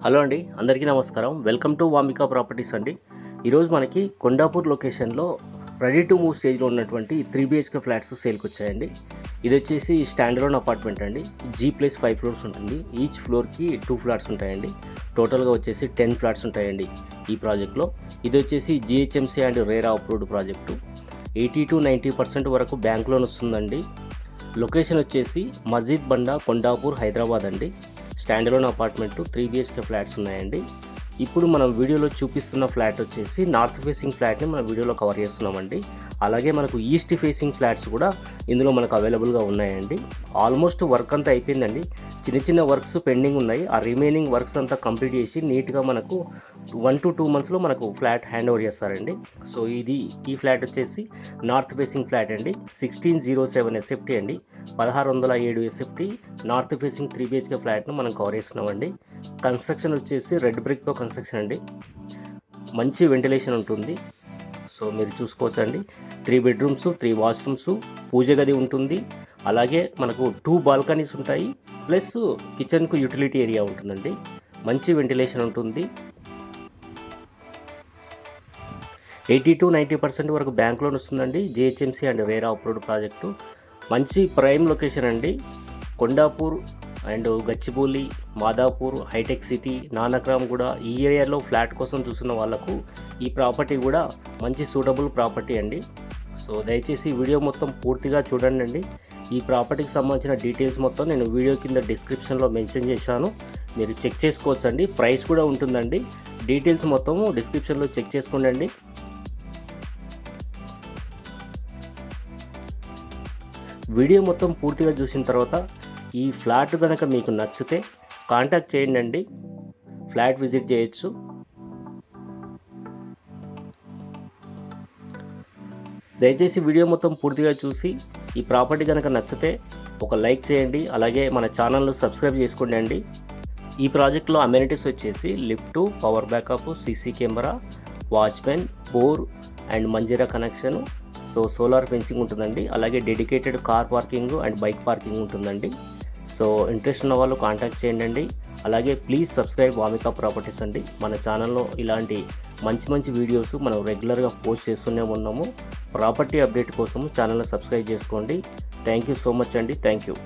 Hello అండి, అందరికీ నమస్కారం. వెల్కమ్ టు వామికా ప్రాపర్టీస్ అండి. ఈరోజు మనకి కొండాపూర్ లొకేషన్లో రెడీ టు మూవ్ స్టేజ్లో ఉన్నటువంటి 3 BHK ఫ్లాట్స్ సేల్కి వచ్చాయండి. ఇది వచ్చేసి స్టాండర్లోన్ అపార్ట్మెంట్ అండి. G+5 ఫ్లోర్స్ ఉంటుంది. ఈచ్ ఫ్లోర్కి 2 ఫ్లాట్స్ ఉంటాయండి. టోటల్గా వచ్చేసి 10 ఫ్లాట్స్ ఉంటాయండి ఈ ప్రాజెక్ట్లో. ఇది వచ్చేసి GHMC and RERA approved project. 80 to 90% వరకు బ్యాంక్ లోన్ వస్తుందండి. లొకేషన్ వచ్చేసి మస్జిద్ బండా, కొండాపూర్, హైదరాబాద్ అండి. స్టాండర్లోన్ అపార్ట్మెంటు 3 BHK ఫ్లాట్స్ ఉన్నాయండి. ఇప్పుడు మనం వీడియోలో చూపిస్తున్న ఫ్లాట్ వచ్చేసి నార్త్ ఫేసింగ్ ఫ్లాట్ని మనం వీడియోలో కవర్ చేస్తున్నామండి. అలాగే మనకు ఈస్ట్ ఫేసింగ్ ఫ్లాట్స్ కూడా ఇందులో మనకు అవైలబుల్గా ఉన్నాయండి. ఆల్మోస్ట్ వర్క్ అంతా అయిపోయిందండి. చిన్న చిన్న వర్క్స్ పెండింగ్ ఉన్నాయి. ఆ రిమైనింగ్ వర్క్స్ అంతా కంప్లీట్ చేసి నీట్గా మనకు 1 to 2 monthsలో మనకు ఫ్లాట్ హ్యాండ్ ఓవర్ చేస్తారండి. సో ఈ ఫ్లాట్ వచ్చేసి నార్త్ ఫేసింగ్ ఫ్లాట్ అండి. 1607 SFT అండి. 1607 SFT నార్త్ ఫేసింగ్ 3 BHK ఫ్లాట్ను మనం కవర్ చేస్తున్నామండి. కన్స్ట్రక్షన్ వచ్చేసి రెడ్ బ్రిక్తో కన్స్ట్రక్షన్ అండి. మంచి వెంటిలేషన్ ఉంటుంది. సో మీరు చూసుకోవచ్చండి. 3 bedrooms, 3 washrooms, పూజ గది ఉంటుంది. అలాగే మనకు 2 balconies ఉంటాయి. ప్లస్ కిచెన్కు యూటిలిటీ ఏరియా ఉంటుందండి. మంచి వెంటిలేషన్ ఉంటుంది. 80 to 90% వరకు బ్యాంక్ లోన్ వస్తుందండి. GHMC and RERA approved project. మంచి ప్రైమ్ లొకేషన్ అండి. Kondapur and Gachibowli, Madhapur, Hitech City, Nanakramguda ఈ ఏరియాలో ఫ్లాట్ కోసం చూస్తున్న వాళ్ళకు ఈ ప్రాపర్టీ కూడా మంచి సూటబుల్ ప్రాపర్టీ అండి. సో దయచేసి వీడియో మొత్తం పూర్తిగా చూడండి అండి. ఈ ప్రాపర్టీకి సంబంధించిన డీటెయిల్స్ మొత్తం నేను వీడియో కింద డిస్క్రిప్షన్లో మెన్షన్ చేశాను. మీరు చెక్ చేసుకోవచ్చండి. ప్రైస్ కూడా ఉంటుందండి. డీటెయిల్స్ మొత్తము డిస్క్రిప్షన్లో చెక్ చేసుకోండి. వీడియో మొత్తం పూర్తిగా చూసిన తర్వాత ఈ ఫ్లాట్ కనుక మీకు నచ్చితే కాంటాక్ట్ చేయండి. ఫ్లాట్ విజిట్ చేయొచ్చు. దయచేసి వీడియో మొత్తం పూర్తిగా చూసి ఈ ప్రాపర్టీ కనుక నచ్చితే ఒక లైక్ చేయండి. అలాగే మన ఛానల్ను సబ్స్క్రైబ్ చేసుకోండి. ఈ ప్రాజెక్ట్లో అమ్యూనిటీస్ వచ్చేసి lift, power backup, CC camera, watchmen, bore and Manjira connection. So solar fencing ఉంటుందండి. అలాగే dedicated car parking and bike parking ఉంటుందండి. సో ఇంట్రెస్ట్ ఉన్న వాళ్ళు కాంటాక్ట్ చేయండి. అలాగే ప్లీజ్ సబ్స్క్రైబ్ వామికా ప్రాపర్టీస్ అండి. మన ఛానల్లో ఇలాంటి మంచి వీడియోస్ మనం రెగ్యులర్గా పోస్ట్ చేస్తూనే ఉన్నాము. ప్రాపర్టీ అప్డేట్ కోసం ఛానల్ని సబ్స్క్రైబ్ చేసుకోండి. థ్యాంక్ యూ సో మచ్ అండి. Thank you.